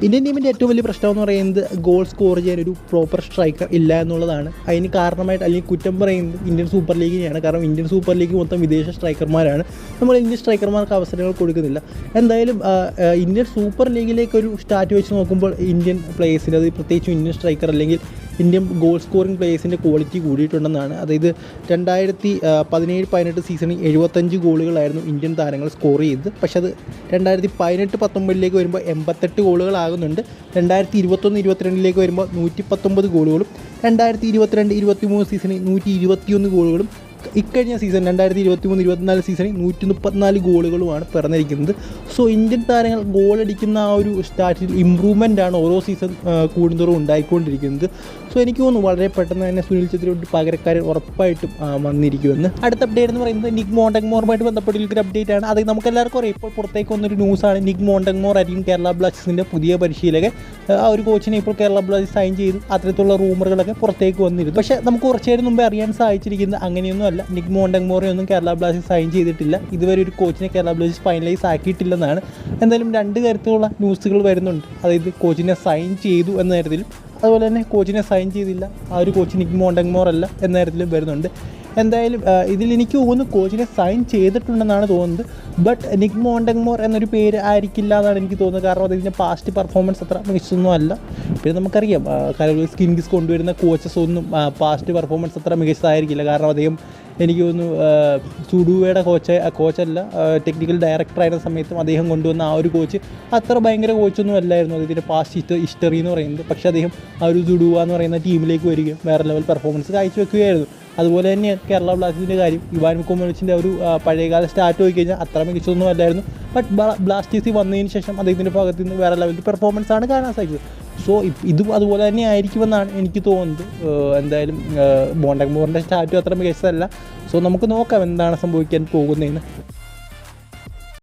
Indian ടീമിൻ്റെ ഏറ്റവും വലിയ പ്രശ്നം എന്ന് പറയുന്നത് ഗോൾ സ്കോർ ചെയ്യാൻ ഒരു പ്രോപ്പർ സ്ട്രൈക്കർ ഇല്ല എന്നുള്ളതാണ്. അതിന് കാരണമായിട്ട് അല്ലെങ്കിൽ കുറ്റം പറയുന്നത് ഇന്ത്യൻ സൂപ്പർ ലീഗിനെയാണ്. കാരണം ഇന്ത്യൻ സൂപ്പർ ലീഗ് മൊത്തം വിദേശ സ്ട്രൈക്കർമാരാണ്. നമ്മൾ ഇന്ത്യൻ സ്ട്രൈക്കർമാർക്ക് അവസരങ്ങൾ കൊടുക്കുന്നില്ല. എന്തായാലും ഇന്ത്യൻ സൂപ്പർ ലീഗിലേക്ക് ഒരു സ്റ്റാറ്റ് വെച്ച് നോക്കുമ്പോൾ ഇന്ത്യൻ പ്ലേയേഴ്സിന്, അത് പ്രത്യേകിച്ചും ഇന്ത്യൻ സ്ട്രൈക്കർ അല്ലെങ്കിൽ ഇന്ത്യൻ ഗോൾ സ്കോറിംഗ് പ്ലേയേഴ്സിൻ്റെ ക്വാളിറ്റി കൂടിയിട്ടുണ്ടെന്നാണ്. അതായത് 2017-18 സീസണിൽ 75 ഗോളുകളായിരുന്നു ഇന്ത്യൻ താരങ്ങൾ സ്കോർ ചെയ്തത്. പക്ഷേ അത് 2018-19 വരുമ്പോൾ 88 ഗോളുകളാകുന്നുണ്ട്. 2021-22 വരുമ്പോൾ 119 ഗോളുകളും 2022-23 സീസണിൽ 121 ഗോളുകളും ഇക്കഴിഞ്ഞ സീസൺ 2023-24 സീസണിൽ 134 ഗോളുകളുമാണ് പിറന്നിരിക്കുന്നത്. സോ ഇന്ത്യൻ താരങ്ങൾ ഗോളടിക്കുന്ന ആ ഒരു സ്റ്റാറ്റിൽ ഇമ്പ്രൂവ്മെൻ്റാണ് ഓരോ സീസൺ കൂടുന്തോറും ഉണ്ടായിക്കൊണ്ടിരിക്കുന്നത്. സോ എനിക്ക് തോന്നുന്നു വളരെ പെട്ടെന്ന് തന്നെ സുനിൽ ഛത്രിയോട് പകരക്കാരൻ ഉറപ്പായിട്ടും വന്നിരിക്കുമെന്ന്. അടുത്ത അപ്ഡേറ്റ് എന്ന് പറയുന്നത് നിക് മോണ്ടഗ്മോറുമായിട്ട് ബന്ധപ്പെട്ടുള്ളൊരു അപ്ഡേറ്റ് ആണ്. അത് നമുക്കെല്ലാവർക്കും അറിയാം. ഇപ്പോൾ പുറത്തേക്ക് വന്നൊരു ന്യൂസാണ്. നിക് മോണ്ടഗ്മോർ ആയിരിക്കും കേരള ബ്ലാസ്റ്റേഴ്സിൻ്റെ പുതിയ പരിശീലകൻ. ആ ഒരു കോച്ചിനെ ഇപ്പോൾ കേരള ബ്ലാസ്റ്റേഴ്സ് സൈൻ ചെയ്തു. അത്തരത്തിലുള്ള റൂമറുകളൊക്കെ പുറത്തേക്ക് വന്നിരുന്നു. പക്ഷേ നമുക്ക് കുറച്ച് നേരം മുമ്പേ അറിയാൻ സാധിച്ചിരിക്കുന്നത് അങ്ങനെയൊന്നും അല്ല. നിക് മോണ്ടഗ്മോറെ ഒന്നും കേരള ബ്ലാസ്റ്റേഴ്സ് സൈൻ ചെയ്തിട്ടില്ല. ഇതുവരെ ഒരു കോച്ചിനെ കേരള ബ്ലാസ്റ്റേഴ്സ് ഫൈനലൈസ് ആക്കിയിട്ടില്ലെന്നാണ്. എന്തായാലും രണ്ട് തരത്തിലുള്ള ന്യൂസുകൾ വരുന്നുണ്ട്. അതായത് കോച്ചിനെ സൈൻ ചെയ്തു എന്ന തരത്തിലും, അതുപോലെ തന്നെ കോച്ചിനെ സൈൻ ചെയ്തില്ല, ആ ഒരു കോച്ച് നിക് മോണ്ടഗ്മോർ അല്ല എന്ന തരത്തിലും വരുന്നുണ്ട്. എന്തായാലും ഇതിൽ എനിക്ക് തോന്നുന്നു കോച്ചിനെ സൈൻ ചെയ്തിട്ടുണ്ടെന്നാണ് തോന്നുന്നത്. ബട്ട് നിക് മോണ്ടഗ്മോർ എന്നൊരു പേര് ആയിരിക്കില്ല എന്നാണ് എനിക്ക് തോന്നുന്നത്. കാരണം അതിൻ്റെ പാസ്റ്റ് പെർഫോമൻസ് അത്ര മികച്ചൊന്നും അല്ല. പിന്നെ നമുക്കറിയാം കരോളിൻസ് കിങ്സ് കൊണ്ടുവരുന്ന കോച്ചസ് ഒന്നും പാസ്റ്റ് പെർഫോമൻസ് അത്ര മികച്ചതായിരിക്കില്ല. കാരണം അദ്ദേഹം എനിക്ക് തോന്നുന്നു സുഡുവയുടെ കോച്ചല്ല, ടെക്നിക്കൽ ഡയറക്ടറായിരുന്ന സമയത്തും അദ്ദേഹം കൊണ്ടുവന്ന ആ ഒരു കോച്ച് അത്ര ഭയങ്കര കോച്ചൊന്നും അല്ലായിരുന്നു. അതിൻ്റെ പാസ്റ്റ് ഹിസ്റ്ററി എന്ന് പറയുന്നത്. പക്ഷേ അദ്ദേഹം ആ ഒരു സുഡുവ എന്ന് പറയുന്ന ടീമിലേക്ക് വരികയും വേറെ ലെവൽ പെർഫോമൻസ് കാഴ്ചവെക്കുകയായിരുന്നു. അതുപോലെ തന്നെ കേരള ബ്ലാസ്റ്റേഴ്സിൻ്റെ കാര്യം, ഇവാൻ മിക്കോമോവിച്ചിൻ്റെ ഒരു പഴയകാല സ്റ്റാർട്ട് പോയി കഴിഞ്ഞാൽ അത്ര മികച്ചൊന്നും അല്ലായിരുന്നു. ബട്ട് ബ്ലാസ്റ്റേഴ്സിൽ വന്നതിന് ശേഷം അദ്ദേഹത്തിൻ്റെ ഭാഗത്ത് നിന്ന് വേറെ ലെവലിൽ പെർഫോമൻസാണ് കാണാൻ സാധിച്ചത്. സോ ഇതും അതുപോലെ തന്നെ ആയിരിക്കുമെന്നാണ് എനിക്ക് തോന്നുന്നത്. എന്തായാലും മോണ്ടഗ്മോറിൻ്റെ സ്റ്റാർട്ടും അത്ര മികച്ചതല്ല. സോ നമുക്ക് നോക്കാം എന്താണ് സംഭവിക്കാൻ പോകുന്നതെന്ന്.